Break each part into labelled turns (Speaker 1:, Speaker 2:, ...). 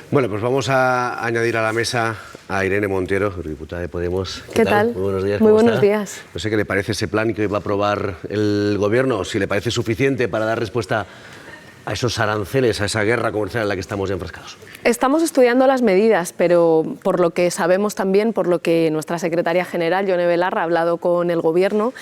Speaker 1: Bueno, pues vamos a añadir a la mesa a Irene Montero, diputada de Podemos.
Speaker 2: ¿Qué tal?
Speaker 1: Muy buenos días.
Speaker 2: Muy buenos días.
Speaker 1: No sé qué le parece ese plan que va a aprobar el Gobierno, si le parece suficiente para dar respuesta a esos aranceles, a esa guerra comercial en la que estamos enfrascados.
Speaker 2: Estamos estudiando las medidas, pero por lo que sabemos también, por lo que nuestra secretaria general, Yone Belarra, ha hablado con el Gobierno,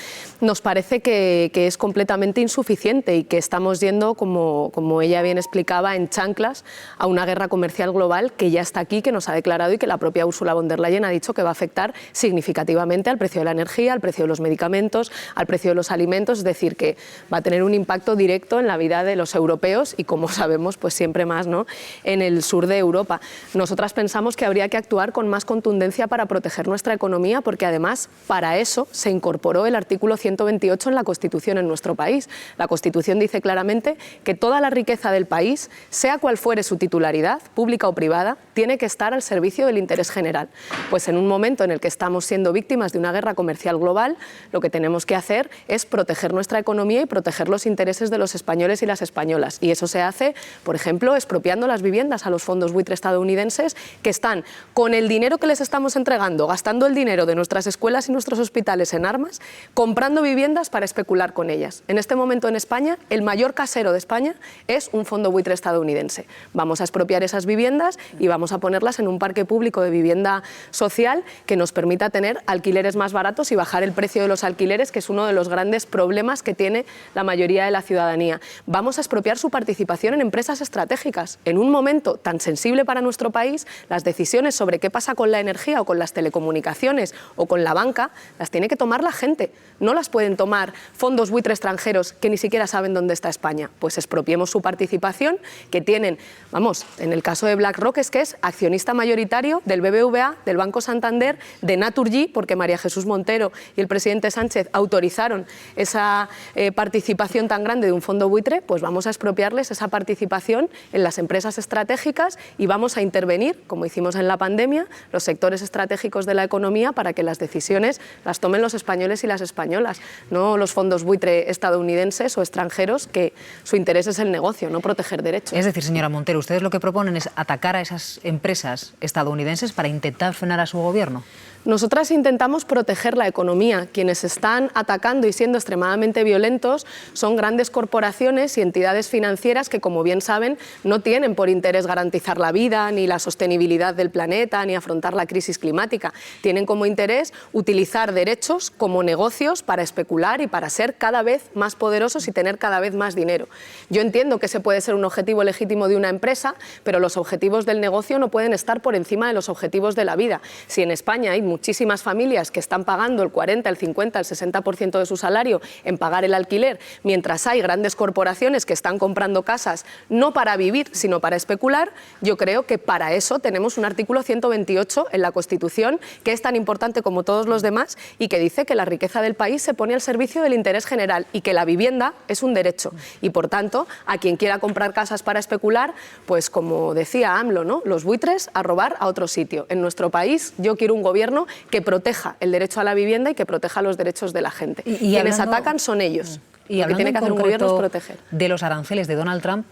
Speaker 2: nos parece que es completamente insuficiente y que estamos yendo, como ella bien explicaba, en chanclas a una guerra comercial global que ya está aquí, que nos ha declarado y que la propia Ursula von der Leyen ha dicho que va a afectar significativamente al precio de la energía, al precio de los medicamentos, al precio de los alimentos, es decir, que va a tener un impacto directo en la vida de los europeos y, como sabemos, pues siempre más, ¿no?, en el sur de Europa. Nosotras pensamos que habría que actuar con más contundencia para proteger nuestra economía, porque además para eso se incorporó el artículo 128 en la Constitución en nuestro país. La Constitución dice claramente que toda la riqueza del país, sea cual fuere su titularidad, pública o privada, tiene que estar al servicio del interés general. Pues en un momento en el que estamos siendo víctimas de una guerra comercial global, lo que tenemos que hacer es proteger nuestra economía y proteger los intereses de los españoles y las españolas. Y eso se hace, por ejemplo, expropiando las viviendas a los fondos buitre estadounidenses, que están, con el dinero que les estamos entregando, gastando el dinero de nuestras escuelas y nuestros hospitales en armas, comprando viviendas para especular con ellas. En este momento en España, el mayor casero de España es un fondo buitre estadounidense. Vamos a expropiar esas viviendas y vamos a ponerlas en un parque público de vivienda social que nos permita tener alquileres más baratos y bajar el precio de los alquileres, que es uno de los grandes problemas que tiene la mayoría de la ciudadanía. Vamos a expropiar su participación en empresas estratégicas. En un momento tan sensible para nuestro país, las decisiones sobre qué pasa con la energía o con las telecomunicaciones o con la banca las tiene que tomar la gente. No las pueden tomar fondos buitre extranjeros que ni siquiera saben dónde está España. Pues expropiemos su participación, que tienen, vamos, en el caso de BlackRock es que es accionista mayoritario del BBVA, del Banco Santander, de Naturgy, porque María Jesús Montero y el presidente Sánchez autorizaron esa participación tan grande de un fondo buitre. Pues vamos a expropiarles esa participación en las empresas estratégicas y vamos a intervenir, como hicimos en la pandemia, los sectores estratégicos de la economía para que las decisiones las tomen los españoles y las españolas, no los fondos buitre estadounidenses o extranjeros, que su interés es el negocio, no proteger derechos.
Speaker 3: Es decir, señora Montero, ustedes lo que proponen es atacar a esas empresas estadounidenses para intentar frenar a su gobierno.
Speaker 2: Nosotras intentamos proteger la economía. Quienes están atacando y siendo extremadamente violentos son grandes corporaciones y entidades financieras que, como bien saben, no tienen por interés garantizar la vida, ni la sostenibilidad del planeta, ni afrontar la crisis climática. Tienen como interés utilizar derechos como negocios para especular y para ser cada vez más poderosos y tener cada vez más dinero. Yo entiendo que ese puede ser un objetivo legítimo de una empresa, pero los objetivos del negocio no pueden estar por encima de los objetivos de la vida. Si en España hay muchísimas familias que están pagando el 40, el 50, el 60% de su salario en pagar el alquiler, mientras hay grandes corporaciones que están comprando casas no para vivir, sino para especular, yo creo que para eso tenemos un artículo 128 en la Constitución, que es tan importante como todos los demás y que dice que la riqueza del país se pone al servicio del interés general y que la vivienda es un derecho. Y, por tanto, a quien quiera comprar casas para especular, pues como decía AMLO, ¿no?, los buitres a robar a otro sitio. En nuestro país yo quiero un gobierno que proteja el derecho a la vivienda y que proteja los derechos de la gente. Quienes atacan son ellos.
Speaker 3: Y
Speaker 2: lo que tiene que hacer un gobierno es proteger.
Speaker 3: De los aranceles de Donald Trump,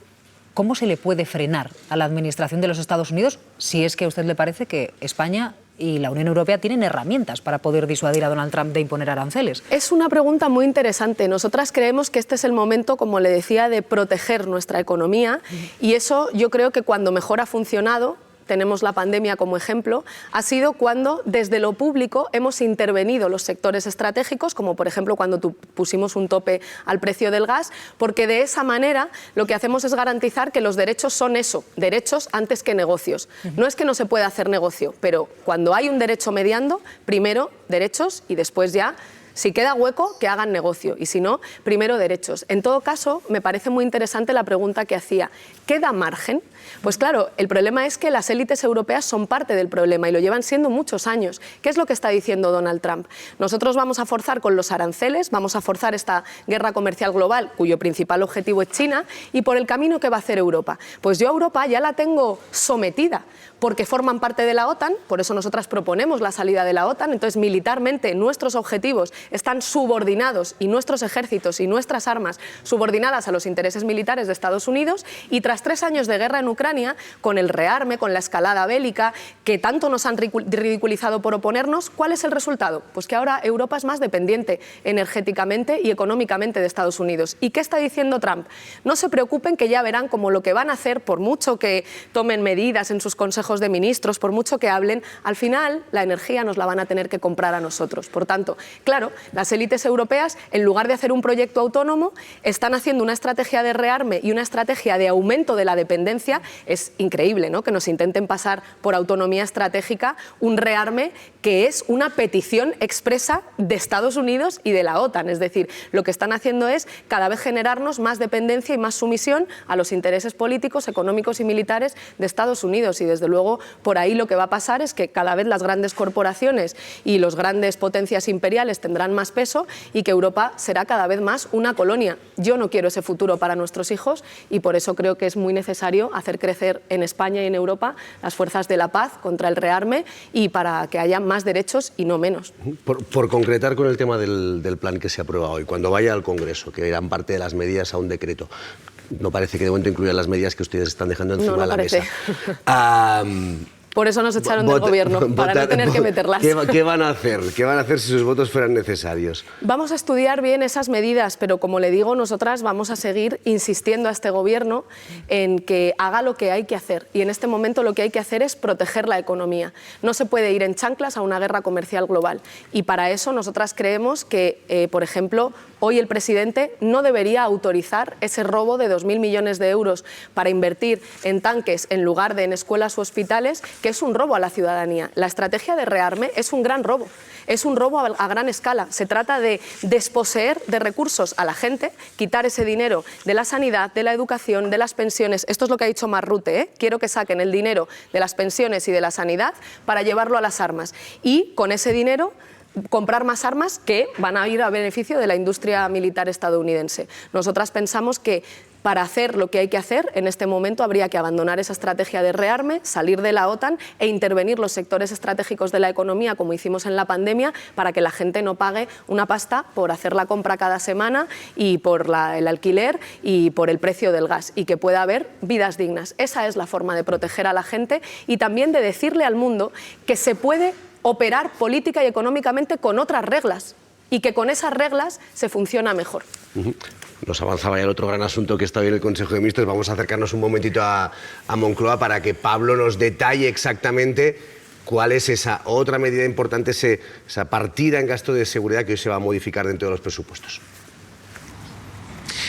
Speaker 3: ¿cómo se le puede frenar a la administración de los Estados Unidos si es que a usted le parece que España y la Unión Europea tienen herramientas para poder disuadir a Donald Trump de imponer aranceles?
Speaker 2: Es una pregunta muy interesante. Nosotras creemos que este es el momento, como le decía, de proteger nuestra economía y eso yo creo que cuando mejor ha funcionado, tenemos la pandemia como ejemplo, ha sido cuando desde lo público hemos intervenido los sectores estratégicos, como por ejemplo cuando pusimos un tope al precio del gas, porque de esa manera lo que hacemos es garantizar que los derechos son eso, derechos antes que negocios. No es que no se pueda hacer negocio, pero cuando hay un derecho mediando, primero derechos y después ya, si queda hueco, que hagan negocio y si no, primero derechos. En todo caso, me parece muy interesante la pregunta que hacía. ¿Queda margen? Pues claro, el problema es que las élites europeas son parte del problema y lo llevan siendo muchos años. ¿Qué es lo que está diciendo Donald Trump? Nosotros vamos a forzar con los aranceles, vamos a forzar esta guerra comercial global, cuyo principal objetivo es China, y por el camino que va a hacer Europa. Pues yo a Europa ya la tengo sometida, porque forman parte de la OTAN, por eso nosotras proponemos la salida de la OTAN, entonces militarmente nuestros objetivos están subordinados, y nuestros ejércitos y nuestras armas subordinadas a los intereses militares de Estados Unidos, y tras 3 años de guerra en Ucrania, con el rearme, con la escalada bélica, que tanto nos han ridiculizado por oponernos, ¿cuál es el resultado? Pues que ahora Europa es más dependiente energéticamente y económicamente de Estados Unidos. ¿Y qué está diciendo Trump? No se preocupen, que ya verán cómo lo que van a hacer, por mucho que tomen medidas en sus consejos de ministros, por mucho que hablen, al final la energía nos la van a tener que comprar a nosotros. Por tanto, claro, las élites europeas, en lugar de hacer un proyecto autónomo, están haciendo una estrategia de rearme y una estrategia de aumento de la dependencia. Es increíble, ¿no?, que nos intenten pasar por autonomía estratégica un rearme que es una petición expresa de Estados Unidos y de la OTAN. Es decir, lo que están haciendo es cada vez generarnos más dependencia y más sumisión a los intereses políticos, económicos y militares de Estados Unidos. Y desde luego por ahí lo que va a pasar es que cada vez las grandes corporaciones y las grandes potencias imperiales tendrán más peso y que Europa será cada vez más una colonia. Yo no quiero ese futuro para nuestros hijos y por eso creo que es muy necesario hacer crecer en España y en Europa las fuerzas de la paz contra el rearme y para que haya más derechos y no menos.
Speaker 1: Por concretar con el tema del plan que se aprueba hoy, cuando vaya al Congreso, que irán parte de las medidas a un decreto, no parece que de momento incluya las medidas que ustedes están dejando encima de la mesa.
Speaker 2: Por eso nos echaron del gobierno, para no tener que meterlas.
Speaker 1: ¿Qué van a hacer? ¿Qué van a hacer si sus votos fueran necesarios?
Speaker 2: Vamos a estudiar bien esas medidas, pero como le digo, nosotras vamos a seguir insistiendo a este gobierno en que haga lo que hay que hacer. Y en este momento lo que hay que hacer es proteger la economía. No se puede ir en chanclas a una guerra comercial global. Y para eso nosotras creemos que, por ejemplo, hoy el presidente no debería autorizar ese robo de 2.000 millones de euros para invertir en tanques en lugar de en escuelas u hospitales, que es un robo a la ciudadanía. La estrategia de rearme es un gran robo. Es un robo a gran escala. Se trata de desposeer de recursos a la gente, quitar ese dinero de la sanidad, de la educación, de las pensiones. Esto es lo que ha dicho Marrute, ¿eh? Quiero que saquen el dinero de las pensiones y de la sanidad para llevarlo a las armas. Y con ese dinero comprar más armas que van a ir a beneficio de la industria militar estadounidense. Nosotras pensamos que para hacer lo que hay que hacer, en este momento habría que abandonar esa estrategia de rearme, salir de la OTAN e intervenir los sectores estratégicos de la economía, como hicimos en la pandemia, para que la gente no pague una pasta por hacer la compra cada semana y por el alquiler y por el precio del gas, y que pueda haber vidas dignas. Esa es la forma de proteger a la gente y también de decirle al mundo que se puede operar política y económicamente con otras reglas y que con esas reglas se funciona mejor.
Speaker 1: Nos avanzaba ya el otro gran asunto que está hoy en el Consejo de Ministros. Vamos a acercarnos un momentito a Moncloa para que Pablo nos detalle exactamente cuál es esa otra medida importante, esa partida en gasto de seguridad que hoy se va a modificar dentro de los presupuestos.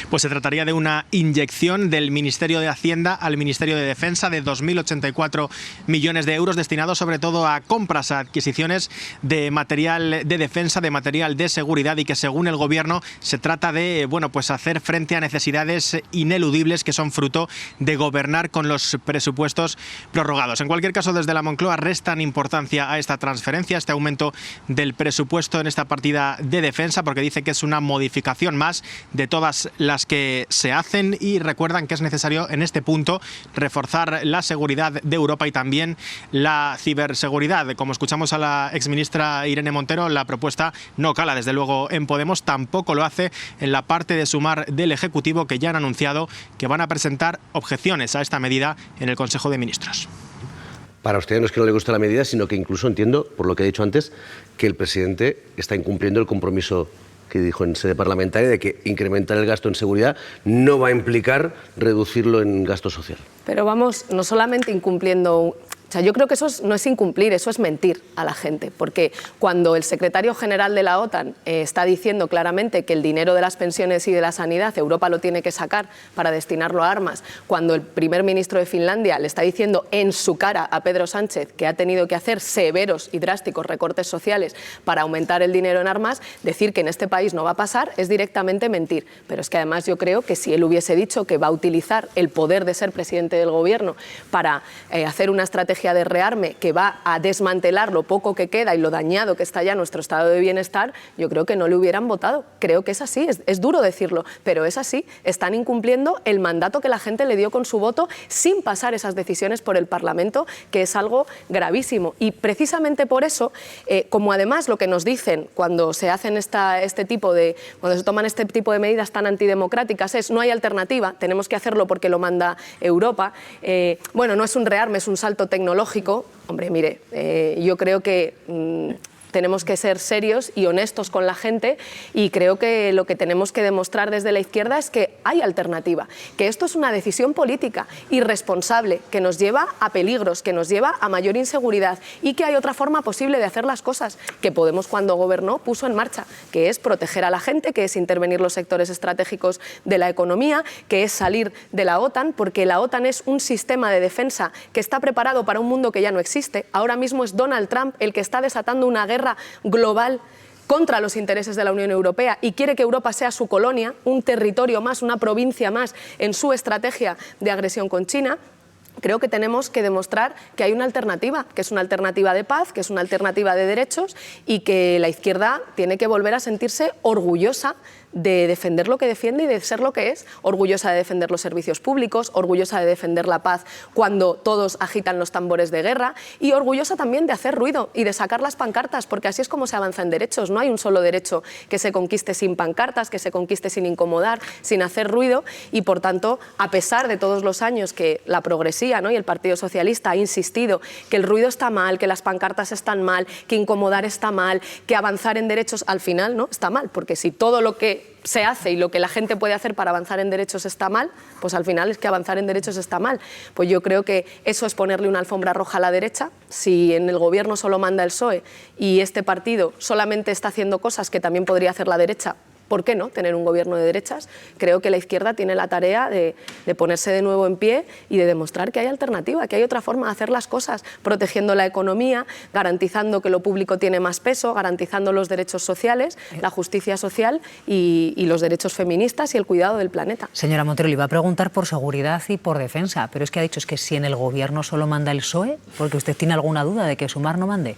Speaker 4: Pues se trataría de una inyección del Ministerio de Hacienda al Ministerio de Defensa de 2.084 millones de euros destinados sobre todo a compras, a adquisiciones de material de defensa, de material de seguridad y que según el Gobierno se trata de pues hacer frente a necesidades ineludibles que son fruto de gobernar con los presupuestos prorrogados. En cualquier caso, desde la Moncloa restan importancia a esta transferencia, a este aumento del presupuesto en esta partida de defensa, porque dice que es una modificación más de todas las que se hacen y recuerdan que es necesario en este punto reforzar la seguridad de Europa y también la ciberseguridad. Como escuchamos a la exministra Irene Montero, la propuesta no cala desde luego en Podemos, tampoco lo hace en la parte de Sumar del Ejecutivo, que ya han anunciado que van a presentar objeciones a esta medida en el Consejo de Ministros.
Speaker 1: Para usted no es que no le guste la medida, sino que incluso entiendo, por lo que he dicho antes, que el presidente está incumpliendo el compromiso que dijo en sede parlamentaria de que incrementar el gasto en seguridad no va a implicar reducirlo en gasto social.
Speaker 2: Pero vamos, no solamente incumpliendo... O sea, yo creo que eso no es incumplir, eso es mentir a la gente, porque cuando el secretario general de la OTAN está diciendo claramente que el dinero de las pensiones y de la sanidad Europa lo tiene que sacar para destinarlo a armas, cuando el primer ministro de Finlandia le está diciendo en su cara a Pedro Sánchez que ha tenido que hacer severos y drásticos recortes sociales para aumentar el dinero en armas, decir que en este país no va a pasar es directamente mentir. Pero es que además yo creo que si él hubiese dicho que va a utilizar el poder de ser presidente del gobierno para hacer una estrategia estrategia de rearme que va a desmantelar lo poco que queda y lo dañado que está ya nuestro estado de bienestar, yo creo que no le hubieran votado. Creo que es así, es duro decirlo, pero es así. Están incumpliendo el mandato que la gente le dio con su voto sin pasar esas decisiones por el Parlamento, que es algo gravísimo. Y precisamente por eso, como además lo que nos dicen cuando se hacen cuando se toman este tipo de medidas tan antidemocráticas es: no hay alternativa, tenemos que hacerlo porque lo manda Europa. Bueno, no es un rearme, es un salto tecnológico. Hombre, mire, yo creo que tenemos que ser serios y honestos con la gente, y creo que lo que tenemos que demostrar desde la izquierda es que hay alternativa, que esto es una decisión política irresponsable que nos lleva a peligros, que nos lleva a mayor inseguridad, y que hay otra forma posible de hacer las cosas que Podemos, cuando gobernó, puso en marcha, que es proteger a la gente, que es intervenir los sectores estratégicos de la economía, que es salir de la OTAN, porque la OTAN es un sistema de defensa que está preparado para un mundo que ya no existe. Ahora mismo es Donald Trump el que está desatando una guerra global contra los intereses de la Unión Europea y quiere que Europa sea su colonia, un territorio más, una provincia más en su estrategia de agresión con China. Creo que tenemos que demostrar que hay una alternativa, que es una alternativa de paz, que es una alternativa de derechos, y que la izquierda tiene que volver a sentirse orgullosa de defender lo que defiende y de ser lo que es, orgullosa de defender los servicios públicos, orgullosa de defender la paz cuando todos agitan los tambores de guerra, y orgullosa también de hacer ruido y de sacar las pancartas, porque así es como se avanza en derechos. No hay un solo derecho que se conquiste sin pancartas, que se conquiste sin incomodar, sin hacer ruido, y por tanto, a pesar de todos los años que la progresía, ¿no?, y el Partido Socialista ha insistido que el ruido está mal, que las pancartas están mal, que incomodar está mal, que avanzar en derechos al final no está mal, porque si todo lo que se hace y lo que la gente puede hacer para avanzar en derechos está mal, pues al final es que avanzar en derechos está mal. Pues yo creo que eso es ponerle una alfombra roja a la derecha. Si en el gobierno solo manda el PSOE y este partido solamente está haciendo cosas que también podría hacer la derecha, ¿por qué no tener un gobierno de derechas? Creo que la izquierda tiene la tarea de ponerse de nuevo en pie y de demostrar que hay alternativa, que hay otra forma de hacer las cosas, protegiendo la economía, garantizando que lo público tiene más peso, garantizando los derechos sociales, la justicia social y los derechos feministas y el cuidado del planeta.
Speaker 3: Señora Montero, le iba a preguntar por seguridad y por defensa, pero es que ha dicho que si en el gobierno solo manda el PSOE, porque usted tiene alguna duda de que Sumar no mande.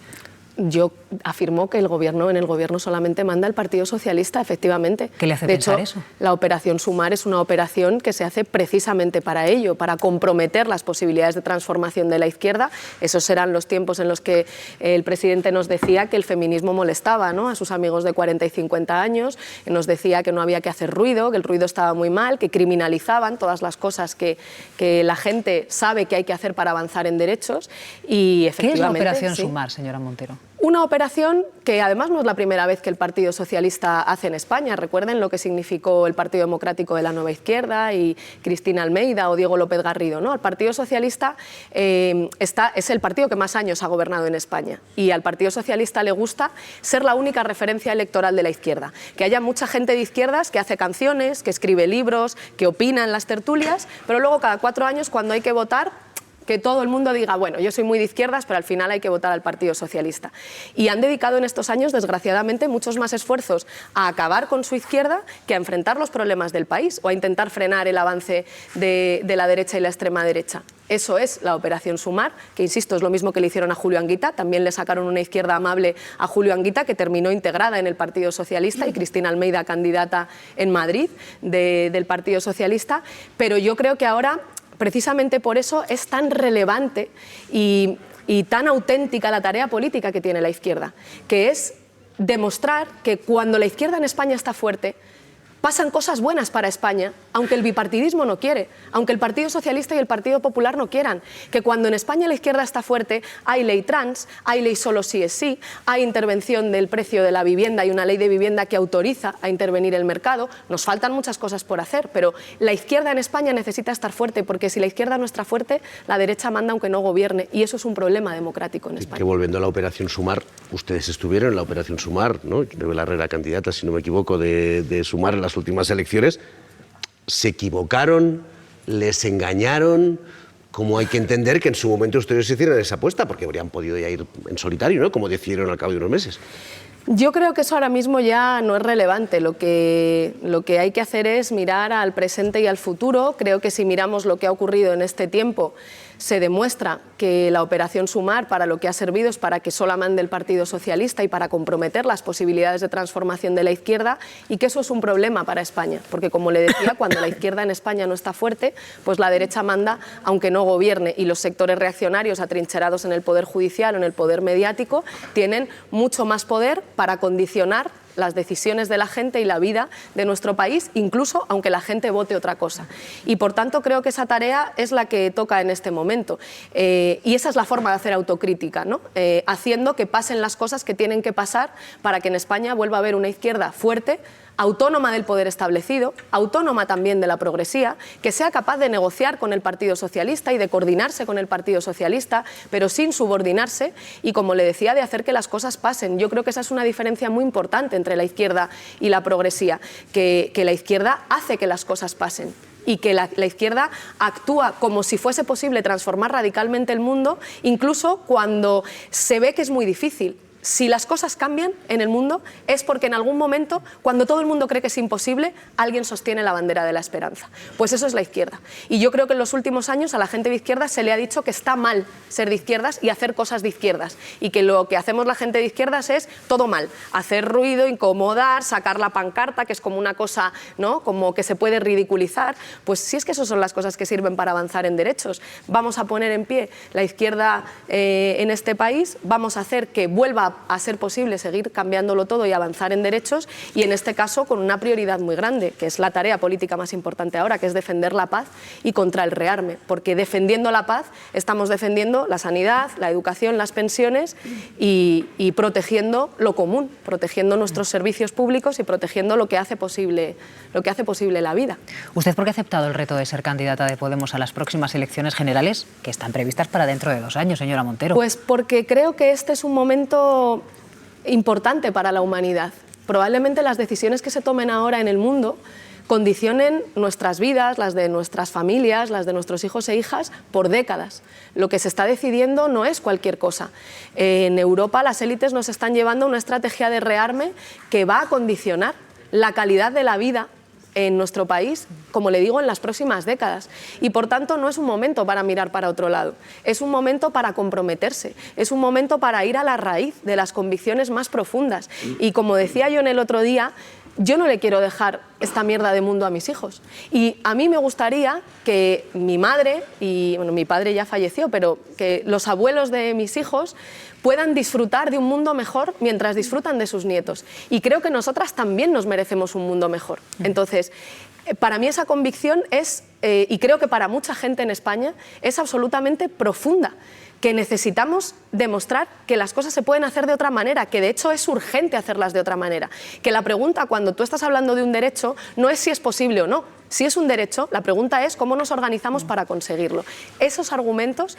Speaker 2: Yo afirmo que en el gobierno solamente manda el Partido Socialista, efectivamente.
Speaker 3: ¿Qué le hace pensar eso?
Speaker 2: La operación Sumar es una operación que se hace precisamente para ello, para comprometer las posibilidades de transformación de la izquierda. Esos serán los tiempos en los que el presidente nos decía que el feminismo molestaba, ¿no?, a sus amigos de 40 y 50 años, nos decía que no había que hacer ruido, que el ruido estaba muy mal, que criminalizaban todas las cosas que la gente sabe que hay que hacer para avanzar en derechos. Y efectivamente,
Speaker 3: ¿qué es la operación
Speaker 2: sí.
Speaker 3: Sumar, señora Montero?
Speaker 2: Una operación que además no es la primera vez que el Partido Socialista hace en España. Recuerden lo que significó el Partido Democrático de la Nueva Izquierda y Cristina Almeida o Diego López Garrido, ¿no? El Partido Socialista es el partido que más años ha gobernado en España, y al Partido Socialista le gusta ser la única referencia electoral de la izquierda. Que haya mucha gente de izquierdas que hace canciones, que escribe libros, que opina en las tertulias, pero luego cada 4 años, cuando hay que votar, que todo el mundo diga, bueno, yo soy muy de izquierdas, pero al final hay que votar al Partido Socialista. Y han dedicado en estos años, desgraciadamente, muchos más esfuerzos a acabar con su izquierda que a enfrentar los problemas del país o a intentar frenar el avance de la derecha y la extrema derecha. Eso es la operación Sumar, que insisto, es lo mismo que le hicieron a Julio Anguita. También le sacaron una izquierda amable a Julio Anguita, que terminó integrada en el Partido Socialista, y Cristina Almeida, candidata en Madrid del Partido Socialista. Pero yo creo que ahora, precisamente por eso, es tan relevante y tan auténtica la tarea política que tiene la izquierda, que es demostrar que cuando la izquierda en España está fuerte, pasan cosas buenas para España, aunque el bipartidismo no quiere, aunque el Partido Socialista y el Partido Popular no quieran. Que cuando en España la izquierda está fuerte, hay ley trans, hay ley solo sí es sí, hay intervención del precio de la vivienda y una ley de vivienda que autoriza a intervenir el mercado. Nos faltan muchas cosas por hacer, pero la izquierda en España necesita estar fuerte, porque si la izquierda no está fuerte, la derecha manda aunque no gobierne, y eso es un problema democrático en España.
Speaker 1: Que volviendo a la operación Sumar, ustedes estuvieron en la operación Sumar, ¿no? Yone Belarra, candidata, si no me equivoco, de Sumar en las últimas elecciones. ¿Se equivocaron? ¿Les engañaron? ¿Cómo hay que entender que en su momento ustedes hicieron esa apuesta? Porque habrían podido ya ir en solitario, ¿no?, como decidieron al cabo de unos meses.
Speaker 2: Yo creo que eso ahora mismo ya no es relevante. Lo que hay que hacer es mirar al presente y al futuro. Creo que si miramos lo que ha ocurrido en este tiempo, se demuestra que la operación Sumar para lo que ha servido es para que solo mande el Partido Socialista y para comprometer las posibilidades de transformación de la izquierda, y que eso es un problema para España, porque como le decía, cuando la izquierda en España no está fuerte, pues la derecha manda aunque no gobierne, y los sectores reaccionarios atrincherados en el poder judicial o en el poder mediático tienen mucho más poder para condicionar las decisiones de la gente y la vida de nuestro país, incluso aunque la gente vote otra cosa. Y por tanto creo que esa tarea es la que toca en este momento. Y esa es la forma de hacer autocrítica, ¿no? Haciendo que pasen las cosas que tienen que pasar para que en España vuelva a haber una izquierda fuerte, autónoma del poder establecido, autónoma también de la progresía, que sea capaz de negociar con el Partido Socialista y de coordinarse con el Partido Socialista, pero sin subordinarse, y, como le decía, de hacer que las cosas pasen. Yo creo que esa es una diferencia muy importante entre la izquierda y la progresía, que la izquierda hace que las cosas pasen, y que la izquierda actúa como si fuese posible transformar radicalmente el mundo, incluso cuando se ve que es muy difícil. Si las cosas cambian en el mundo es porque en algún momento, cuando todo el mundo cree que es imposible, alguien sostiene la bandera de la esperanza. Pues eso es la izquierda. Y yo creo que en los últimos años a la gente de izquierdas se le ha dicho que está mal ser de izquierdas y hacer cosas de izquierdas. Y que lo que hacemos la gente de izquierdas es todo mal. Hacer ruido, incomodar, sacar la pancarta, que es como una cosa, ¿no?, como que se puede ridiculizar. Pues si es que esas son las cosas que sirven para avanzar en derechos. Vamos a poner en pie la izquierda en este país, vamos a hacer que vuelva a ser posible seguir cambiándolo todo y avanzar en derechos, y en este caso con una prioridad muy grande, que es la tarea política más importante ahora, que es defender la paz y contra el rearme, porque defendiendo la paz estamos defendiendo la sanidad, la educación, las pensiones y protegiendo lo común, protegiendo nuestros servicios públicos y protegiendo lo que hace posible la vida.
Speaker 3: ¿Usted por qué ha aceptado el reto de ser candidata de Podemos a las próximas elecciones generales, que están previstas para dentro de 2 años, señora Montero?
Speaker 2: Pues porque creo que este es un momento importante para la humanidad. Probablemente las decisiones que se tomen ahora en el mundo condicionen nuestras vidas, las de nuestras familias, las de nuestros hijos e hijas, por décadas. Lo que se está decidiendo no es cualquier cosa. En Europa las élites nos están llevando a una estrategia de rearme que va a condicionar la calidad de la vida en nuestro país, como le digo, en las próximas décadas. Y por tanto no es un momento para mirar para otro lado, es un momento para comprometerse, es un momento para ir a la raíz de las convicciones más profundas. Y como decía yo en el otro día, yo no le quiero dejar esta mierda de mundo a mis hijos. Y a mí me gustaría que mi madre, y bueno, mi padre ya falleció, pero que los abuelos de mis hijos puedan disfrutar de un mundo mejor mientras disfrutan de sus nietos. Y creo que nosotras también nos merecemos un mundo mejor. Entonces, para mí esa convicción es, y creo que para mucha gente en España, es absolutamente profunda. Que necesitamos demostrar que las cosas se pueden hacer de otra manera, que de hecho es urgente hacerlas de otra manera. Que la pregunta, cuando tú estás hablando de un derecho, no es si es posible o no. Si es un derecho, la pregunta es cómo nos organizamos para conseguirlo. Esos argumentos,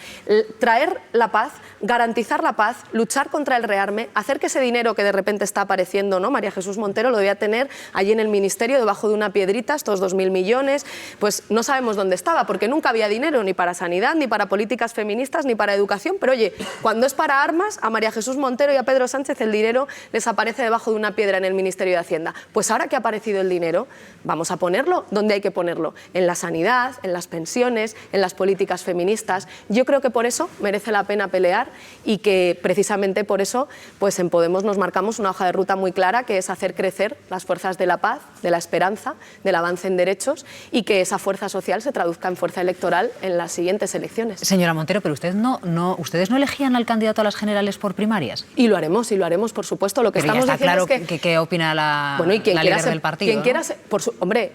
Speaker 2: traer la paz, garantizar la paz, luchar contra el rearme, hacer que ese dinero que de repente está apareciendo, ¿no? María Jesús Montero lo debía tener allí en el ministerio, debajo de una piedrita, estos 2.000 millones, pues no sabemos dónde estaba, porque nunca había dinero ni para sanidad, ni para políticas feministas, ni para educación, pero oye, cuando es para armas, a María Jesús Montero y a Pedro Sánchez el dinero les aparece debajo de una piedra en el Ministerio de Hacienda. Pues ahora que ha aparecido el dinero, vamos a ponerlo donde hay que ponerlo, en la sanidad, en las pensiones, en las políticas feministas. Yo creo que por eso merece la pena pelear, y que precisamente por eso pues en Podemos nos marcamos una hoja de ruta muy clara, que es hacer crecer las fuerzas de la paz, de la esperanza, del avance en derechos, y que esa fuerza social se traduzca en fuerza electoral en las siguientes elecciones.
Speaker 3: Señora Montero, pero ustedes no elegían al candidato a las generales por primarias.
Speaker 2: Y lo haremos, por supuesto. Lo que
Speaker 3: pero
Speaker 2: estamos
Speaker 3: ya está
Speaker 2: diciendo
Speaker 3: claro
Speaker 2: es que
Speaker 3: qué opina la
Speaker 2: quien
Speaker 3: líder del partido.
Speaker 2: Quien
Speaker 3: ¿no?
Speaker 2: quiera ser, hombre,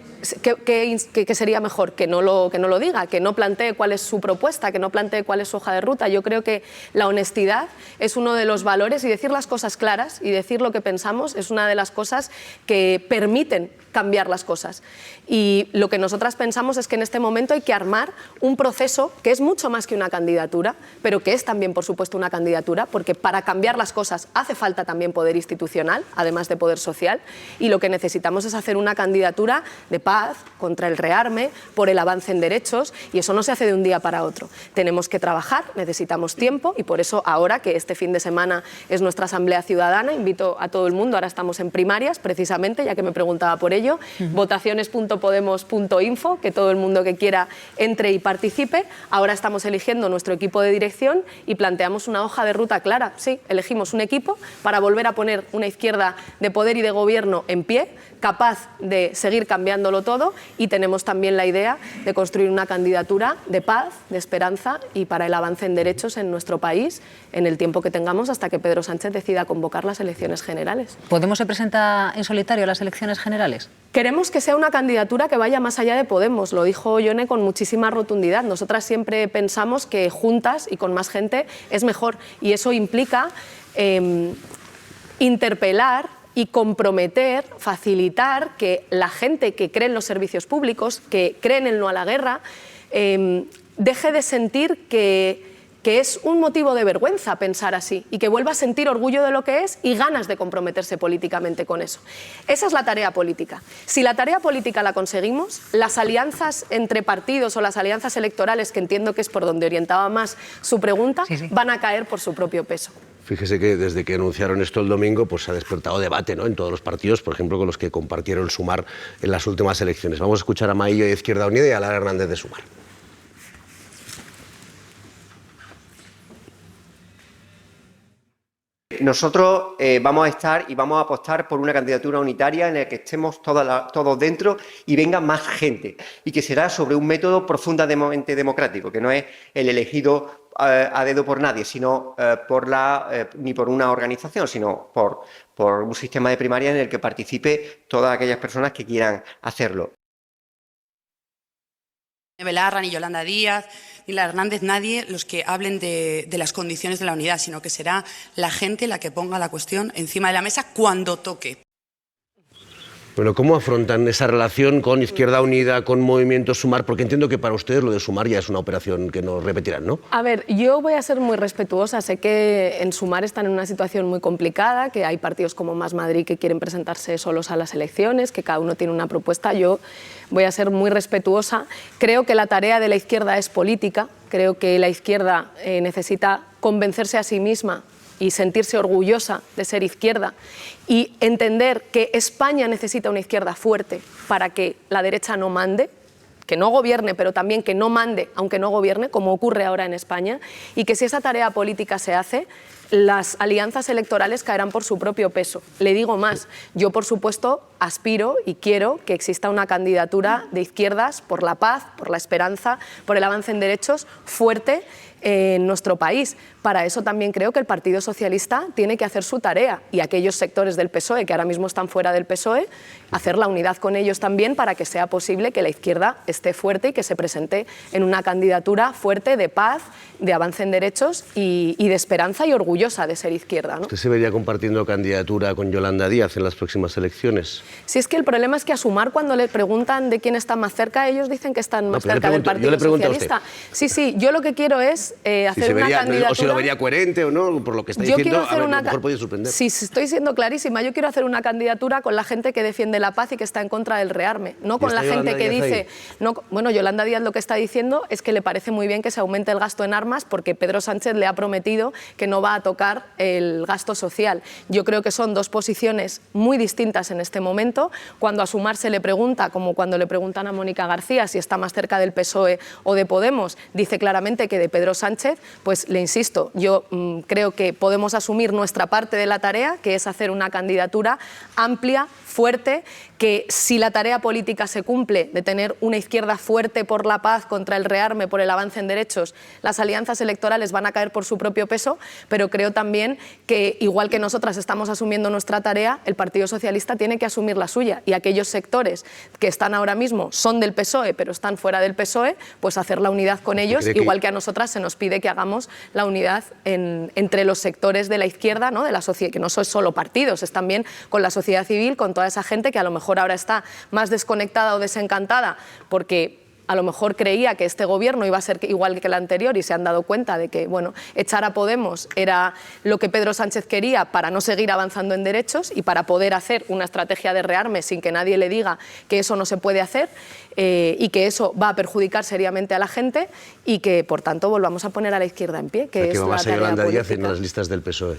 Speaker 2: ¿qué sería mejor? Que no lo diga, que no plantee cuál es su propuesta, que no plantee cuál es su hoja de ruta. Yo creo que la honestidad es uno de los valores, y decir las cosas claras y decir lo que pensamos es una de las cosas que permiten cambiar las cosas. Y lo que nosotras pensamos es que en este momento hay que armar un proceso que es mucho más que una candidatura, pero que es también, por supuesto, una candidatura, porque para cambiar las cosas hace falta también poder institucional, además de poder social, y lo que necesitamos es hacer una candidatura de paz, paz, contra el rearme, por el avance en derechos, y eso no se hace de un día para otro. Tenemos que trabajar, necesitamos tiempo, y por eso ahora, que este fin de semana es nuestra Asamblea Ciudadana, invito a todo el mundo, ahora estamos en primarias, precisamente, ya que me preguntaba por ello, votaciones.podemos.info, que todo el mundo que quiera entre y participe. Ahora estamos eligiendo nuestro equipo de dirección y planteamos una hoja de ruta clara. Sí, elegimos un equipo para volver a poner una izquierda de poder y de gobierno en pie, capaz de seguir cambiándolo todo, y tenemos también la idea de construir una candidatura de paz, de esperanza y para el avance en derechos en nuestro país en el tiempo que tengamos hasta que Pedro Sánchez decida convocar las elecciones generales.
Speaker 3: ¿Podemos se presenta en solitario a las elecciones generales?
Speaker 2: Queremos que sea una candidatura que vaya más allá de Podemos, lo dijo Ione con muchísima rotundidad. Nosotras siempre pensamos que juntas y con más gente es mejor, y eso implica interpelar y comprometer, facilitar que la gente que cree en los servicios públicos, que cree en el no a la guerra, deje de sentir que es un motivo de vergüenza pensar así, y que vuelva a sentir orgullo de lo que es y ganas de comprometerse políticamente con eso. Esa es la tarea política. Si la tarea política la conseguimos, las alianzas entre partidos o las alianzas electorales, que entiendo que es por donde orientaba más su pregunta, van a caer por su propio peso.
Speaker 1: Fíjese que desde que anunciaron esto el domingo, pues se ha despertado debate, ¿no?, en todos los partidos, por ejemplo, con los que compartieron Sumar en las últimas elecciones. Vamos a escuchar a Maillo de Izquierda Unida y a Lara Hernández de Sumar.
Speaker 5: Nosotros vamos a estar y vamos a apostar por una candidatura unitaria en la que estemos todos dentro y venga más gente, y que será sobre un método profundamente democrático, que no es el elegido a dedo por nadie, sino ni por una organización, sino por un sistema de primaria en el que participe todas aquellas personas que quieran hacerlo.
Speaker 6: Belarra, ni Yolanda Díaz, ni Lara Hernández, nadie los que hablen de las condiciones de la unidad, sino que será la gente la que ponga la cuestión encima de la mesa cuando toque.
Speaker 1: Bueno, ¿cómo afrontan esa relación con Izquierda Unida, con Movimiento Sumar? Porque entiendo que para ustedes lo de Sumar ya es una operación que no repetirán, ¿no?
Speaker 2: A ver, yo voy a ser muy respetuosa. Sé que en Sumar están en una situación muy complicada, que hay partidos como Más Madrid que quieren presentarse solos a las elecciones, que cada uno tiene una propuesta. Yo voy a ser muy respetuosa. Creo que la tarea de la izquierda es política. Creo que la izquierda necesita convencerse a sí misma y sentirse orgullosa de ser izquierda, y entender que España necesita una izquierda fuerte para que la derecha no mande, que no gobierne, pero también que no mande aunque no gobierne, como ocurre ahora en España, y que si esa tarea política se hace, las alianzas electorales caerán por su propio peso. Le digo más, yo por supuesto aspiro y quiero que exista una candidatura de izquierdas por la paz, por la esperanza, por el avance en derechos fuerte en nuestro país. Para eso también creo que el Partido Socialista tiene que hacer su tarea, y aquellos sectores del PSOE que ahora mismo están fuera del PSOE, hacer la unidad con ellos también para que sea posible que la izquierda esté fuerte y que se presente en una candidatura fuerte de paz, de avance en derechos y de esperanza, y orgullosa de ser izquierda, ¿no?
Speaker 1: ¿Usted se vería compartiendo candidatura con Yolanda Díaz en las próximas elecciones?
Speaker 2: Si es que el problema es que a Sumar, cuando le preguntan de quién está más cerca, ellos dicen que están más cerca del Partido Socialista. Sí, yo lo que quiero es hacer una candidatura...
Speaker 1: O si lo vería coherente o no, por lo que está diciendo, a lo mejor podría sorprender.
Speaker 2: Sí, estoy siendo clarísima. Yo quiero hacer una candidatura con la gente que defiende la paz y que está en contra del rearme, no con la gente que dice... Bueno, Yolanda Díaz lo que está diciendo es que le parece muy bien que se aumente el gasto en armas, porque Pedro Sánchez le ha prometido que no va a tocar el gasto social. Yo creo que son dos posiciones muy distintas en este momento. Cuando a Sumar se le pregunta, como cuando le preguntan a Mónica García si está más cerca del PSOE o de Podemos, dice claramente que de Pedro Sánchez. Pues le insisto, yo creo que podemos asumir nuestra parte de la tarea, que es hacer una candidatura amplia, fuerte, que si la tarea política se cumple de tener una izquierda fuerte por la paz, contra el rearme, por el avance en derechos, las alianzas electorales van a caer por su propio peso, pero creo también que, igual que nosotras estamos asumiendo nuestra tarea, el Partido Socialista tiene que asumir la suya, y aquellos sectores que están ahora mismo son del PSOE, pero están fuera del PSOE, pues hacer la unidad con ellos, igual que a nosotras se nos pide que hagamos la unidad entre los sectores de la izquierda, ¿no?, de la sociedad, que no son solo partidos, es también con la sociedad civil, con toda esa gente que a lo mejor ahora está más desconectada o desencantada porque a lo mejor creía que este gobierno iba a ser igual que el anterior y se han dado cuenta de que, bueno, echar a Podemos era lo que Pedro Sánchez quería para no seguir avanzando en derechos y para poder hacer una estrategia de rearme sin que nadie le diga que eso no se puede hacer y que eso va a perjudicar seriamente a la gente y que, por tanto, volvamos a poner a la izquierda en pie, que es la tarea
Speaker 1: Yolanda Díaz
Speaker 2: política.
Speaker 1: en las listas del PSOE.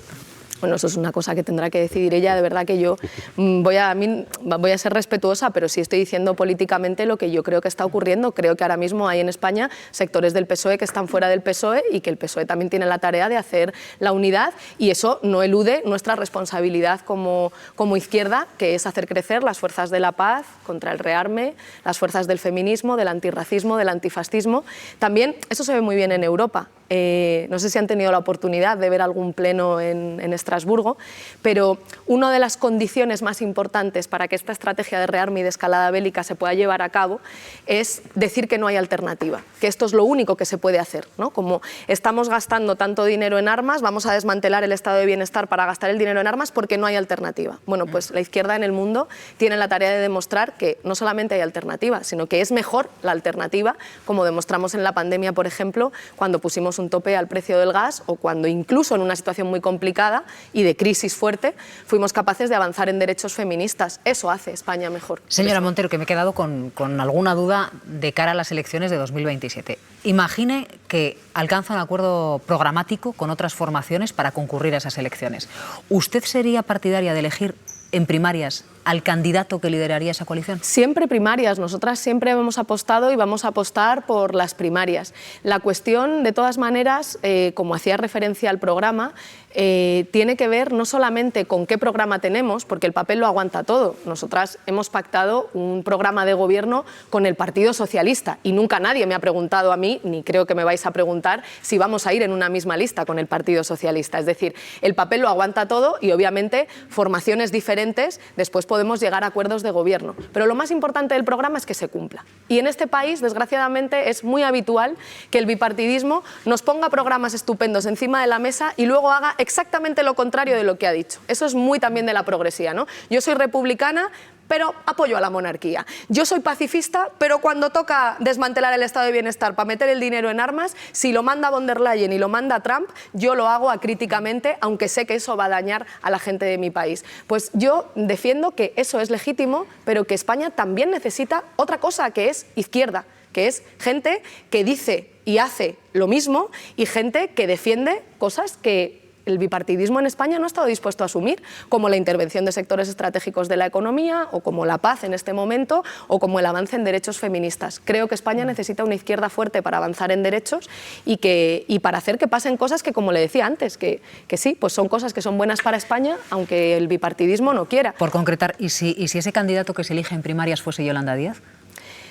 Speaker 2: Bueno, eso es una cosa que tendrá que decidir ella. De verdad que yo voy a ser respetuosa, pero sí estoy diciendo políticamente lo que yo creo que está ocurriendo. Creo que ahora mismo hay en España sectores del PSOE que están fuera del PSOE y que el PSOE también tiene la tarea de hacer la unidad y eso no elude nuestra responsabilidad como izquierda, que es hacer crecer las fuerzas de la paz contra el rearme, las fuerzas del feminismo, del antirracismo, del antifascismo. También eso se ve muy bien en Europa. No sé si han tenido la oportunidad de ver algún pleno en Estrasburgo, pero una de las condiciones más importantes para que esta estrategia de rearme y de escalada bélica se pueda llevar a cabo es decir que no hay alternativa, que esto es lo único que se puede hacer, ¿no? Como estamos gastando tanto dinero en armas, vamos a desmantelar el estado de bienestar para gastar el dinero en armas porque no hay alternativa. Bueno, pues la izquierda en el mundo tiene la tarea de demostrar que no solamente hay alternativa, sino que es mejor la alternativa, como demostramos en la pandemia, por ejemplo, cuando pusimos un tope al precio del gas o cuando incluso en una situación muy complicada y de crisis fuerte fuimos capaces de avanzar en derechos feministas. Eso hace España mejor.
Speaker 3: Señora Montero, que me he quedado con alguna duda de cara a las elecciones de 2027. Imagine que alcanza un acuerdo programático con otras formaciones para concurrir a esas elecciones. ¿Usted sería partidaria de elegir en primarias al candidato que lideraría esa coalición?
Speaker 2: Siempre primarias. Nosotras siempre hemos apostado y vamos a apostar por las primarias. La cuestión, de todas maneras, como hacía referencia al programa, tiene que ver no solamente con qué programa tenemos, porque el papel lo aguanta todo. Nosotras hemos pactado un programa de gobierno con el Partido Socialista y nunca nadie me ha preguntado a mí, ni creo que me vais a preguntar, si vamos a ir en una misma lista con el Partido Socialista. Es decir, el papel lo aguanta todo y obviamente formaciones diferentes después podemos llegar a acuerdos de gobierno. Pero lo más importante del programa es que se cumpla. Y en este país, desgraciadamente, es muy habitual que el bipartidismo nos ponga programas estupendos encima de la mesa y luego haga exactamente lo contrario de lo que ha dicho. Eso es muy también de la progresía, ¿no? Yo soy republicana, pero apoyo a la monarquía. Yo soy pacifista, pero cuando toca desmantelar el estado de bienestar para meter el dinero en armas, si lo manda von der Leyen y lo manda Trump, yo lo hago acríticamente, aunque sé que eso va a dañar a la gente de mi país. Pues yo defiendo que eso es legítimo, pero que España también necesita otra cosa, que es izquierda, que es gente que dice y hace lo mismo y gente que defiende cosas que el bipartidismo en España no ha estado dispuesto a asumir, como la intervención de sectores estratégicos de la economía, o como la paz en este momento, o como el avance en derechos feministas. Creo que España necesita una izquierda fuerte para avanzar en derechos y para hacer que pasen cosas que, como le decía antes, que sí, pues son cosas que son buenas para España, aunque el bipartidismo no quiera.
Speaker 3: Por concretar, ¿y si ese candidato que se elige en primarias fuese Yolanda Díaz?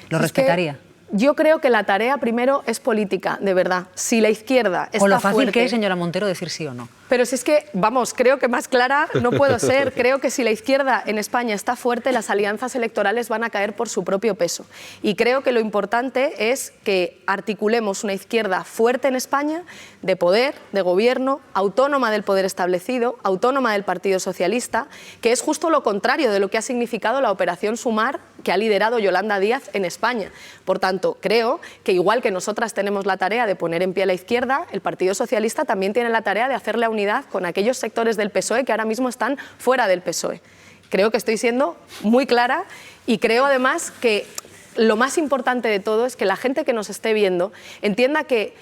Speaker 3: ¿Lo respetaría?
Speaker 2: Yo creo que la tarea primero es política, de verdad. Si la izquierda está
Speaker 3: Con lo fácil
Speaker 2: fuerte,
Speaker 3: que es, señora Montero, decir sí o no.
Speaker 2: Pero si es que, vamos, creo que más clara no puedo ser. Creo que si la izquierda en España está fuerte, las alianzas electorales van a caer por su propio peso. Y creo que lo importante es que articulemos una izquierda fuerte en España, de poder, de gobierno, autónoma del poder establecido, autónoma del Partido Socialista, que es justo lo contrario de lo que ha significado la Operación Sumar que ha liderado Yolanda Díaz en España. Por tanto, creo que igual que nosotras tenemos la tarea de poner en pie a la izquierda, el Partido Socialista también tiene la tarea de hacer la unidad con aquellos sectores del PSOE que ahora mismo están fuera del PSOE. Creo que estoy siendo muy clara y creo además que lo más importante de todo es que la gente que nos esté viendo entienda que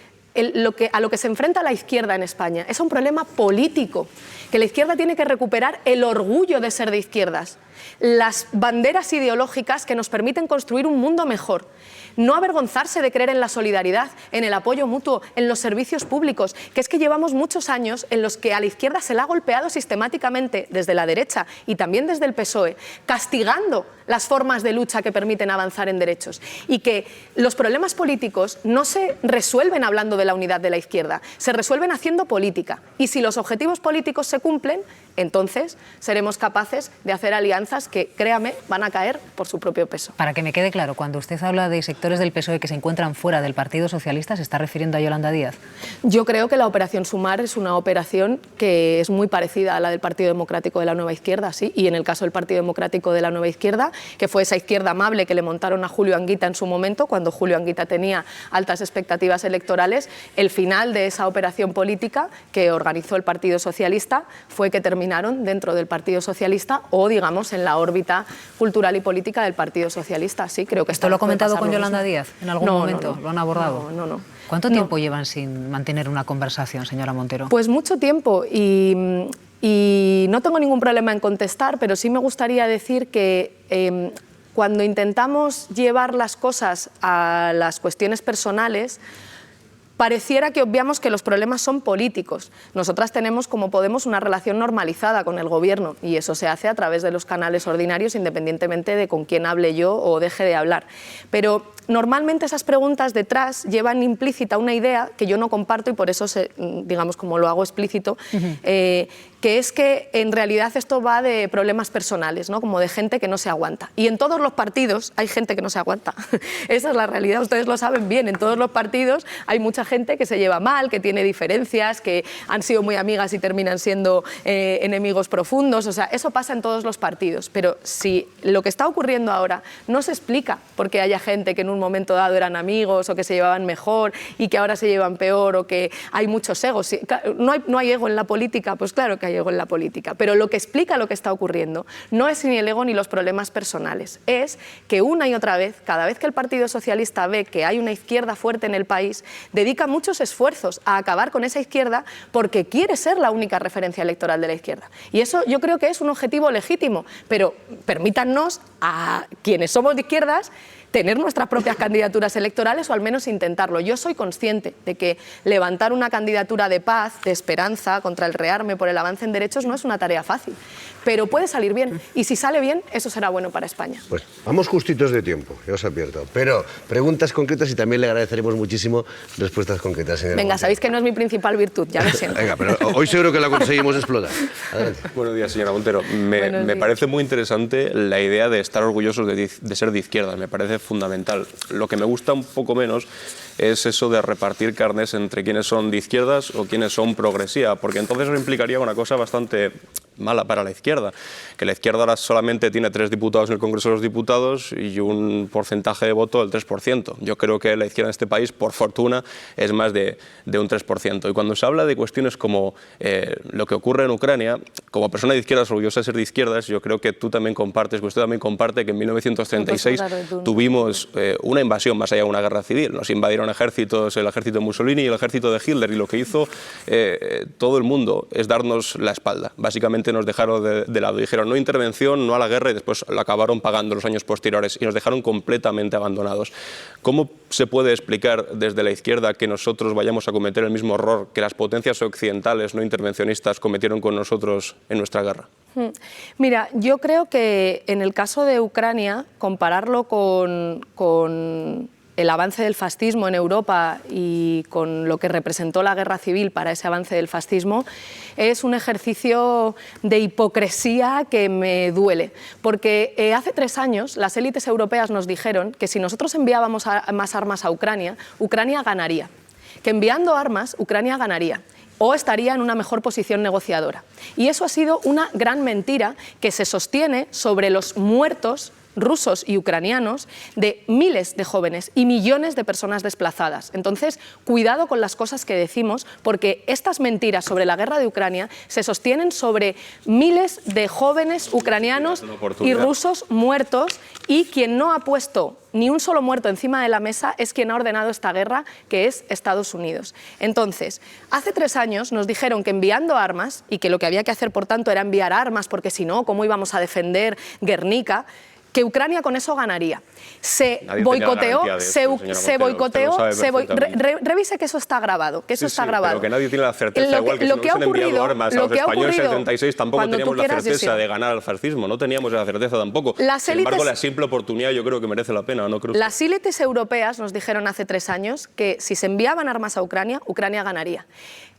Speaker 2: a lo que se enfrenta la izquierda en España es un problema político, que la izquierda tiene que recuperar el orgullo de ser de izquierdas, las banderas ideológicas que nos permiten construir un mundo mejor. No avergonzarse de creer en la solidaridad, en el apoyo mutuo, en los servicios públicos, que es que llevamos muchos años en los que a la izquierda se la ha golpeado sistemáticamente desde la derecha y también desde el PSOE, castigando las formas de lucha que permiten avanzar en derechos. Y que los problemas políticos no se resuelven hablando de la unidad de la izquierda, se resuelven haciendo política. Y si los objetivos políticos se cumplen, entonces seremos capaces de hacer alianzas que, créame, van a caer por su propio peso.
Speaker 3: Para que me quede claro, cuando usted habla de sectores del PSOE que se encuentran fuera del Partido Socialista, ¿se está refiriendo a Yolanda Díaz?
Speaker 2: Yo creo que la operación Sumar es una operación que es muy parecida a la del Partido Democrático de la Nueva Izquierda, sí, y en el caso del Partido Democrático de la Nueva Izquierda, que fue esa izquierda amable que le montaron a Julio Anguita en su momento, cuando Julio Anguita tenía altas expectativas electorales, el final de esa operación política que organizó el Partido Socialista fue que terminaron dentro del Partido Socialista o, digamos, en la órbita cultural y política del Partido Socialista. Sí, creo que
Speaker 3: ¿Esto lo ha comentado con Yolanda Díaz en algún momento?
Speaker 2: No.
Speaker 3: ¿Lo han abordado?
Speaker 2: No.
Speaker 3: ¿Cuánto tiempo llevan sin mantener una conversación, señora Montero?
Speaker 2: Pues mucho tiempo y no tengo ningún problema en contestar, pero sí me gustaría decir que cuando intentamos llevar las cosas a las cuestiones personales, pareciera que obviamos que los problemas son políticos. Nosotras tenemos, como Podemos, una relación normalizada con el Gobierno y eso se hace a través de los canales ordinarios, independientemente de con quién hable yo o deje de hablar. Pero normalmente esas preguntas detrás llevan implícita una idea que yo no comparto y por eso, digamos, como lo hago explícito, que es que en realidad esto va de problemas personales, ¿no? Como de gente que no se aguanta. Y en todos los partidos hay gente que no se aguanta. Esa es la realidad, ustedes lo saben bien. En todos los partidos hay mucha gente que se lleva mal, que tiene diferencias, que han sido muy amigas y terminan siendo enemigos profundos. O sea, eso pasa en todos los partidos. Pero si lo que está ocurriendo ahora no se explica porque haya gente que en un momento dado eran amigos o que se llevaban mejor y que ahora se llevan peor o que hay muchos egos. No hay ego en la política, pues claro que hay ego en la política, pero lo que explica lo que está ocurriendo no es ni el ego ni los problemas personales, es que una y otra vez, cada vez que el Partido Socialista ve que hay una izquierda fuerte en el país, dedica muchos esfuerzos a acabar con esa izquierda porque quiere ser la única referencia electoral de la izquierda. Y eso yo creo que es un objetivo legítimo, pero permítannos a quienes somos de izquierdas tener nuestras propias candidaturas electorales o al menos intentarlo. Yo soy consciente de que levantar una candidatura de paz, de esperanza, contra el rearme, por el avance en derechos no es una tarea fácil, pero puede salir bien y si sale bien, eso será bueno para España.
Speaker 1: Pues vamos justitos de tiempo, ya os advierto, pero preguntas concretas y también le agradeceremos muchísimo respuestas concretas.
Speaker 2: Venga, Montero. Sabéis que no es mi principal virtud, ya lo siento.
Speaker 1: Venga, pero hoy seguro que la conseguimos explotar. Adelante.
Speaker 7: Buenos días, señora Montero. Me parece muy interesante la idea de estar orgullosos de ser de izquierdas, me parece fundamental. Lo que me gusta un poco menos es eso de repartir carnes entre quienes son de izquierdas o quienes son progresía, porque entonces eso implicaría una cosa bastante mala para la izquierda, que la izquierda ahora solamente tiene 3 diputados en el Congreso de los Diputados y un porcentaje de voto del 3%. Yo creo que la izquierda en este país, por fortuna, es más de un 3%. Y cuando se habla de cuestiones como lo que ocurre en Ucrania, como persona de izquierdas orgullosa de ser de izquierdas, yo creo que tú también compartes, que usted también comparte que en 1936 tuvimos una invasión más allá de una guerra civil. Nos invadieron ejércitos, el ejército de Mussolini y el ejército de Hitler, y lo que hizo todo el mundo es darnos la espalda. Básicamente nos dejaron de lado. Dijeron no intervención, no a la guerra, y después lo acabaron pagando los años posteriores y nos dejaron completamente abandonados. ¿Cómo se puede explicar desde la izquierda que nosotros vayamos a cometer el mismo error que las potencias occidentales no intervencionistas cometieron con nosotros en nuestra guerra?
Speaker 2: Mira, yo creo que en el caso de Ucrania, compararlo con el avance del fascismo en Europa y con lo que representó la guerra civil para ese avance del fascismo, es un ejercicio de hipocresía que me duele. Porque hace 3 años las élites europeas nos dijeron que si nosotros enviábamos más armas a Ucrania, Ucrania ganaría. Que enviando armas, Ucrania ganaría o estaría en una mejor posición negociadora. Y eso ha sido una gran mentira que se sostiene sobre los muertos rusos y ucranianos de miles de jóvenes y millones de personas desplazadas. Entonces, cuidado con las cosas que decimos, porque estas mentiras sobre la guerra de Ucrania se sostienen sobre miles de jóvenes ucranianos y rusos muertos, y quien no ha puesto ni un solo muerto encima de la mesa es quien ha ordenado esta guerra, que es Estados Unidos. Entonces, hace 3 años nos dijeron que enviando armas, y que lo que había que hacer, por tanto, era enviar armas, porque si no, ¿cómo íbamos a defender Guernica? que Ucrania con eso ganaría. Se boicoteó, revise que eso está grabado, que eso está grabado.
Speaker 7: Pero que nadie tiene la certeza, igual que si nos hubiesen enviado armas a los españoles en el 36, tampoco teníamos la certeza de ganar al fascismo, no teníamos la certeza tampoco. Sin embargo, la simple oportunidad yo creo que merece la pena, ¿no creo?
Speaker 2: Las élites europeas nos dijeron hace 3 años que si se enviaban armas a Ucrania, Ucrania ganaría.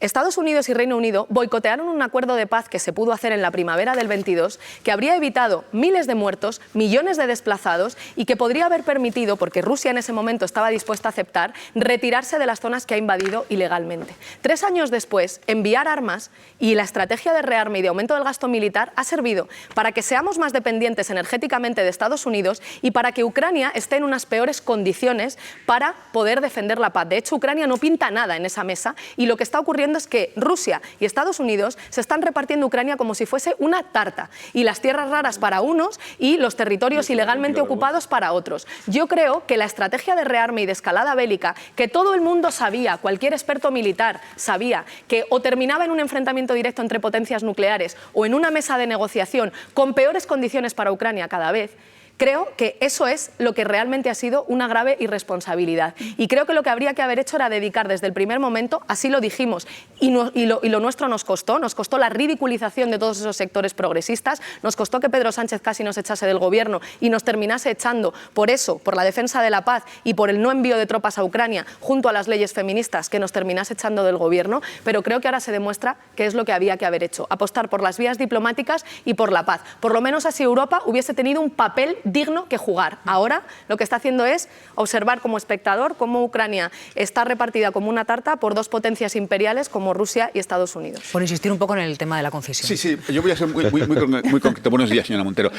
Speaker 2: Estados Unidos y Reino Unido boicotearon un acuerdo de paz que se pudo hacer en la primavera del 22, que habría evitado miles de muertos, millones de desplazados y que podría haber permitido, porque Rusia en ese momento estaba dispuesta a aceptar, retirarse de las zonas que ha invadido ilegalmente. 3 años después, enviar armas y la estrategia de rearme y de aumento del gasto militar ha servido para que seamos más dependientes energéticamente de Estados Unidos y para que Ucrania esté en unas peores condiciones para poder defender la paz. De hecho, Ucrania no pinta nada en esa mesa y lo que está ocurriendo es que Rusia y Estados Unidos se están repartiendo Ucrania como si fuese una tarta y las tierras raras para unos y los territorios ilegalmente ocupados para otros. Yo creo que la estrategia de rearme y de escalada bélica, que todo el mundo sabía, cualquier experto militar sabía, que o terminaba en un enfrentamiento directo entre potencias nucleares o en una mesa de negociación con peores condiciones para Ucrania cada vez, creo que eso es lo que realmente ha sido una grave irresponsabilidad. Y creo que lo que habría que haber hecho era dedicar desde el primer momento, así lo dijimos, y lo nuestro nos costó la ridiculización de todos esos sectores progresistas, nos costó que Pedro Sánchez casi nos echase del gobierno y nos terminase echando por eso, por la defensa de la paz y por el no envío de tropas a Ucrania, junto a las leyes feministas, que nos terminase echando del gobierno, pero creo que ahora se demuestra que es lo que había que haber hecho, apostar por las vías diplomáticas y por la paz. Por lo menos así Europa hubiese tenido un papel digno que jugar. Ahora lo que está haciendo es observar como espectador cómo Ucrania está repartida como una tarta por 2 potencias imperiales como Rusia y Estados Unidos.
Speaker 3: Por insistir un poco en el tema de la concesión.
Speaker 8: Sí, yo voy a ser muy concreto. Buenos días, señora Montero.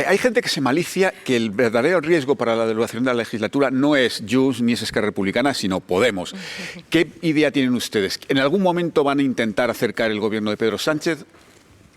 Speaker 8: Hay gente que se malicia que el verdadero riesgo para la duración de la legislatura no es Junts ni es Esquerra Republicana, sino Podemos. ¿Qué idea tienen ustedes? ¿En algún momento van a intentar acercar el gobierno de Pedro Sánchez?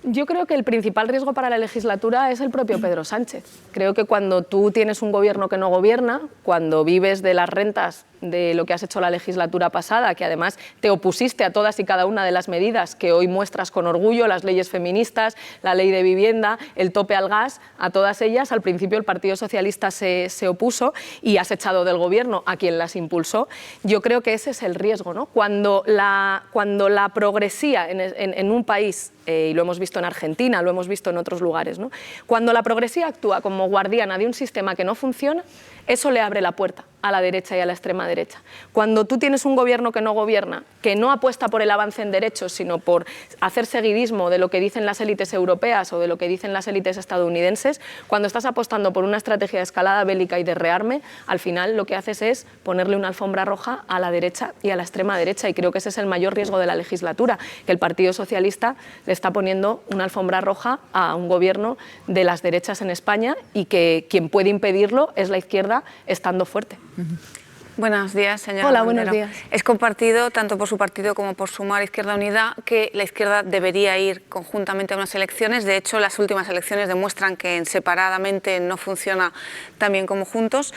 Speaker 2: Yo creo que el principal riesgo para la legislatura es el propio Pedro Sánchez. Creo que cuando tú tienes un gobierno que no gobierna, cuando vives de las rentas de lo que has hecho la legislatura pasada, que además te opusiste a todas y cada una de las medidas que hoy muestras con orgullo, las leyes feministas, la ley de vivienda, el tope al gas, a todas ellas al principio el Partido Socialista se opuso y has echado del gobierno a quien las impulsó. Yo creo que ese es el riesgo, ¿no? Cuando la progresía en un país, y lo hemos visto en Argentina, lo hemos visto en otros lugares, ¿no? Cuando la progresía actúa como guardiana de un sistema que no funciona, eso le abre la puerta a la derecha y a la extrema derecha. Cuando tú tienes un gobierno que no gobierna, que no apuesta por el avance en derechos, sino por hacer seguidismo de lo que dicen las élites europeas o de lo que dicen las élites estadounidenses, cuando estás apostando por una estrategia de escalada bélica y de rearme, al final lo que haces es ponerle una alfombra roja a la derecha y a la extrema derecha, y creo que ese es el mayor riesgo de la legislatura, que el Partido Socialista le está poniendo una alfombra roja a un gobierno de las derechas en España y que quien puede impedirlo es la izquierda estando fuerte.
Speaker 9: Buenos días, señora.
Speaker 2: Hola,
Speaker 9: Montero.
Speaker 2: buenos días.
Speaker 9: Es compartido, tanto por su partido como por Sumar Izquierda Unida, que la izquierda debería ir conjuntamente a unas elecciones. De hecho, las últimas elecciones demuestran que separadamente no funciona tan bien como juntos.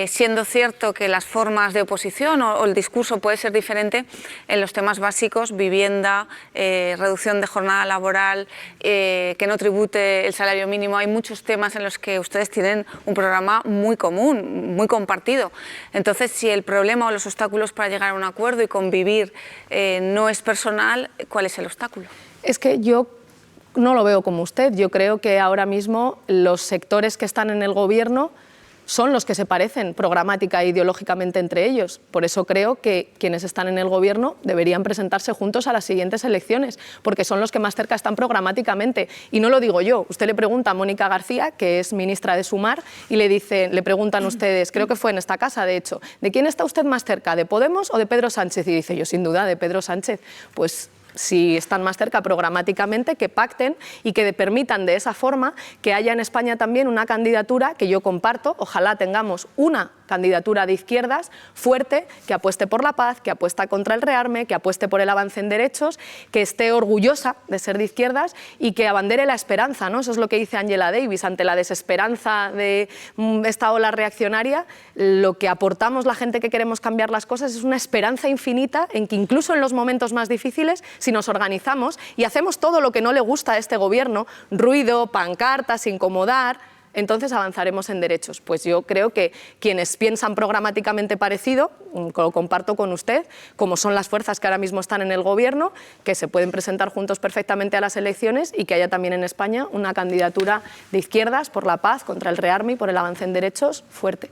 Speaker 9: Siendo cierto que las formas de oposición o el discurso puede ser diferente en los temas básicos, vivienda, reducción de jornada laboral, que no tribute el salario mínimo. Hay muchos temas en los que ustedes tienen un programa muy común, muy compartido. Entonces, si el problema o los obstáculos para llegar a un acuerdo y convivir no es personal, ¿cuál es el obstáculo?
Speaker 2: Es que yo no lo veo como usted. Yo creo que ahora mismo los sectores que están en el gobierno son los que se parecen programática e ideológicamente entre ellos. Por eso creo que quienes están en el gobierno deberían presentarse juntos a las siguientes elecciones, porque son los que más cerca están programáticamente. Y no lo digo yo. Usted le pregunta a Mónica García, que es ministra de Sumar, y le preguntan ustedes, creo que fue en esta casa, de hecho, ¿de quién está usted más cerca, de Podemos o de Pedro Sánchez? Y dice, yo sin duda de Pedro Sánchez. Pues si están más cerca programáticamente, que pacten y que permitan de esa forma que haya en España también una candidatura que yo comparto. Ojalá tengamos una candidatura de izquierdas fuerte, que apueste por la paz, que apuesta contra el rearme, que apueste por el avance en derechos, que esté orgullosa de ser de izquierdas y que abandere la esperanza, ¿no? Eso es lo que dice Angela Davis. Ante la desesperanza de esta ola reaccionaria, lo que aportamos la gente que queremos cambiar las cosas es una esperanza infinita en que incluso en los momentos más difíciles, si nos organizamos y hacemos todo lo que no le gusta a este gobierno, ruido, pancartas, incomodar, entonces avanzaremos en derechos. Pues yo creo que quienes piensan programáticamente parecido, lo comparto con usted, como son las fuerzas que ahora mismo están en el gobierno, que se pueden presentar juntos perfectamente a las elecciones y que haya también en España una candidatura de izquierdas por la paz, contra el rearme y por el avance en derechos fuerte.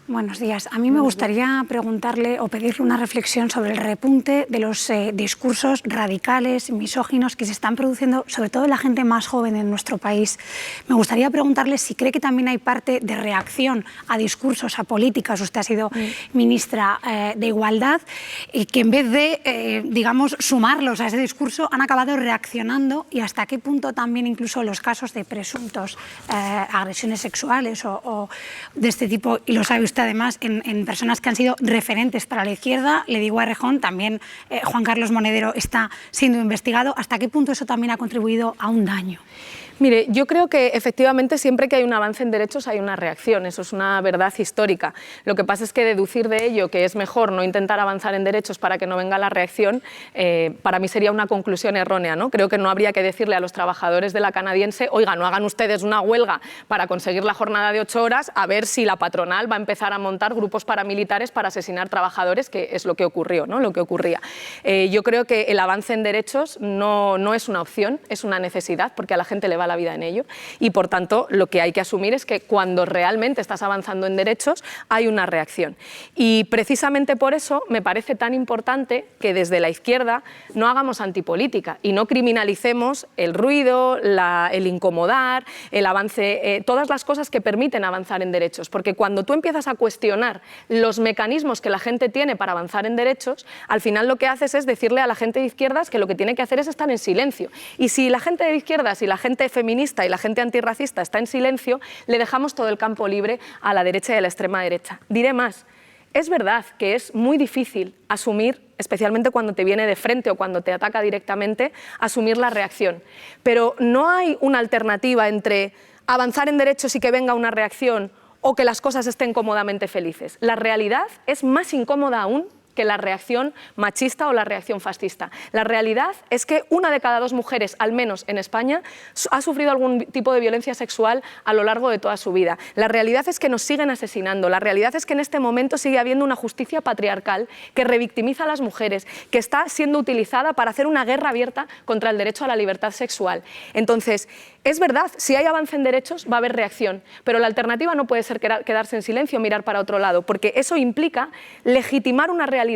Speaker 10: Buenos días. A mí me gustaría preguntarle o pedirle una reflexión sobre el repunte de los discursos radicales, misóginos que se están produciendo, sobre todo en la gente más joven en nuestro país. Me gustaría preguntarle si cree que también hay parte de reacción a discursos, a políticas. Usted ha sido ministra de Igualdad y que en vez de, digamos, sumarlos a ese discurso, han acabado reaccionando, y hasta qué punto también incluso los casos de presuntos agresiones sexuales o de este tipo, y lo sabe usted además en personas que han sido referentes para la izquierda. Le digo a Errejón, también Juan Carlos Monedero está siendo investigado. ¿Hasta qué punto eso también ha contribuido a un daño?
Speaker 2: Mire, yo creo que efectivamente siempre que hay un avance en derechos hay una reacción, eso es una verdad histórica. Lo que pasa es que deducir de ello que es mejor no intentar avanzar en derechos para que no venga la reacción, para mí sería una conclusión errónea, ¿no? Creo que no habría que decirle a los trabajadores de la canadiense, oiga, no hagan ustedes una huelga para conseguir la jornada de 8 horas, a ver si la patronal va a empezar a montar grupos paramilitares para asesinar trabajadores, que es lo que ocurrió, ¿no? Lo que ocurría. Yo creo que el avance en derechos no es una opción, es una necesidad, porque a la gente le va la vida en ello, y por tanto lo que hay que asumir es que cuando realmente estás avanzando en derechos hay una reacción, y precisamente por eso me parece tan importante que desde la izquierda no hagamos antipolítica y no criminalicemos el ruido, el incomodar, el avance, todas las cosas que permiten avanzar en derechos, porque cuando tú empiezas a cuestionar los mecanismos que la gente tiene para avanzar en derechos, al final lo que haces es decirle a la gente de izquierdas que lo que tiene que hacer es estar en silencio, y si la gente de izquierdas y la gente feminista y la gente antirracista está en silencio, le dejamos todo el campo libre a la derecha y a la extrema derecha. Diré más, es verdad que es muy difícil asumir, especialmente cuando te viene de frente o cuando te ataca directamente, asumir la reacción, pero no hay una alternativa entre avanzar en derechos y que venga una reacción o que las cosas estén cómodamente felices. La realidad es más incómoda aún que la reacción machista o la reacción fascista. La realidad es que 1 de cada 2 mujeres, al menos en España, ha sufrido algún tipo de violencia sexual a lo largo de toda su vida. La realidad es que nos siguen asesinando. La realidad es que en este momento sigue habiendo una justicia patriarcal que revictimiza a las mujeres, que está siendo utilizada para hacer una guerra abierta contra el derecho a la libertad sexual. Entonces, es verdad, si hay avance en derechos va a haber reacción, pero la alternativa no puede ser quedarse en silencio o mirar para otro lado, porque eso implica legitimar una realidad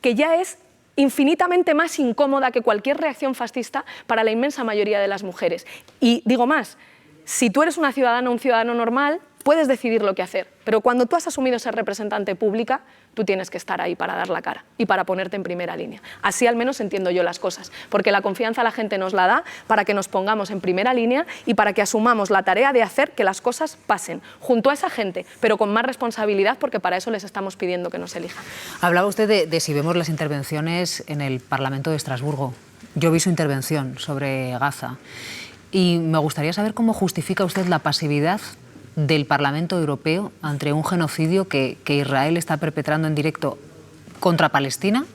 Speaker 2: que ya es infinitamente más incómoda que cualquier reacción fascista para la inmensa mayoría de las mujeres. Y digo más, si tú eres una ciudadana o un ciudadano normal, puedes decidir lo que hacer, pero cuando tú has asumido ser representante pública, tú tienes que estar ahí para dar la cara y para ponerte en primera línea. Así al menos entiendo yo las cosas, porque la confianza la gente nos la da para que nos pongamos en primera línea y para que asumamos la tarea de hacer que las cosas pasen junto a esa gente, pero con más responsabilidad, porque para eso les estamos pidiendo que nos elijan.
Speaker 3: Hablaba usted de si vemos las intervenciones en el Parlamento de Estrasburgo. Yo vi su intervención sobre Gaza y me gustaría saber cómo justifica usted la pasividad del Parlamento Europeo ante un genocidio que Israel está perpetrando en directo contra Palestina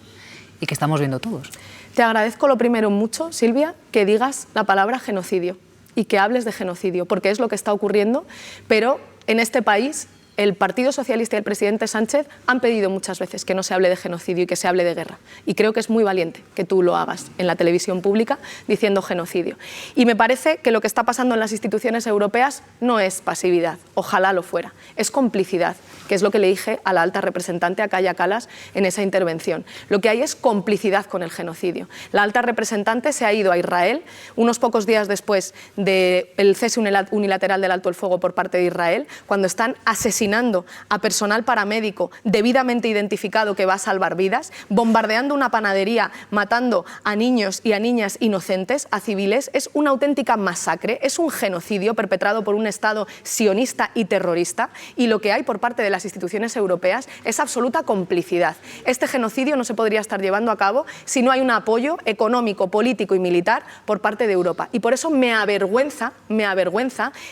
Speaker 3: y que estamos viendo todos.
Speaker 2: Te agradezco lo primero mucho, Silvia, que digas la palabra genocidio y que hables de genocidio, porque es lo que está ocurriendo, pero en este país el Partido Socialista y el presidente Sánchez han pedido muchas veces que no se hable de genocidio y que se hable de guerra. Y creo que es muy valiente que tú lo hagas en la televisión pública diciendo genocidio. Y me parece que lo que está pasando en las instituciones europeas no es pasividad, ojalá lo fuera, es complicidad, que es lo que le dije a la alta representante, a Kaja Kallas, en esa intervención. Lo que hay es complicidad con el genocidio. La alta representante se ha ido a Israel unos pocos días después del cese unilateral del alto el fuego por parte de Israel, cuando están asesinando a personal paramédico debidamente identificado que va a salvar vidas, bombardeando una panadería, matando a niños y a niñas inocentes, a civiles. Es una auténtica masacre, es un genocidio perpetrado por un Estado sionista y terrorista, y lo que hay por parte de las instituciones europeas es absoluta complicidad. Este genocidio no se podría estar llevando a cabo si no hay un apoyo económico, político y militar por parte de Europa. Y por eso me avergüenza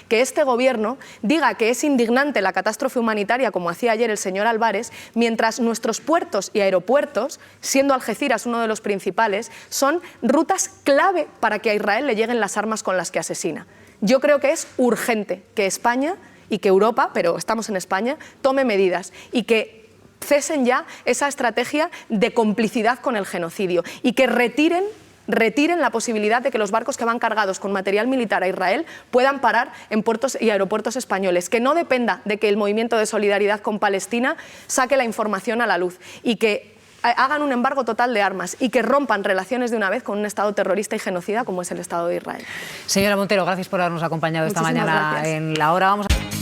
Speaker 2: que este gobierno diga que es indignante la catástrofe humanitaria, como hacía ayer el señor Álvarez, mientras nuestros puertos y aeropuertos, siendo Algeciras uno de los principales, son rutas clave para que a Israel le lleguen las armas con las que asesina. Yo creo que es urgente que España y que Europa, pero estamos en España, tome medidas y que cesen ya esa estrategia de complicidad con el genocidio y que retiren la posibilidad de que los barcos que van cargados con material militar a Israel puedan parar en puertos y aeropuertos españoles, que no dependa de que el movimiento de solidaridad con Palestina saque la información a la luz y que hagan un embargo total de armas y que rompan relaciones de una vez con un Estado terrorista y genocida como es el Estado de Israel.
Speaker 3: Señora Montero, gracias por habernos acompañado esta mañana en La Hora. Vamos a...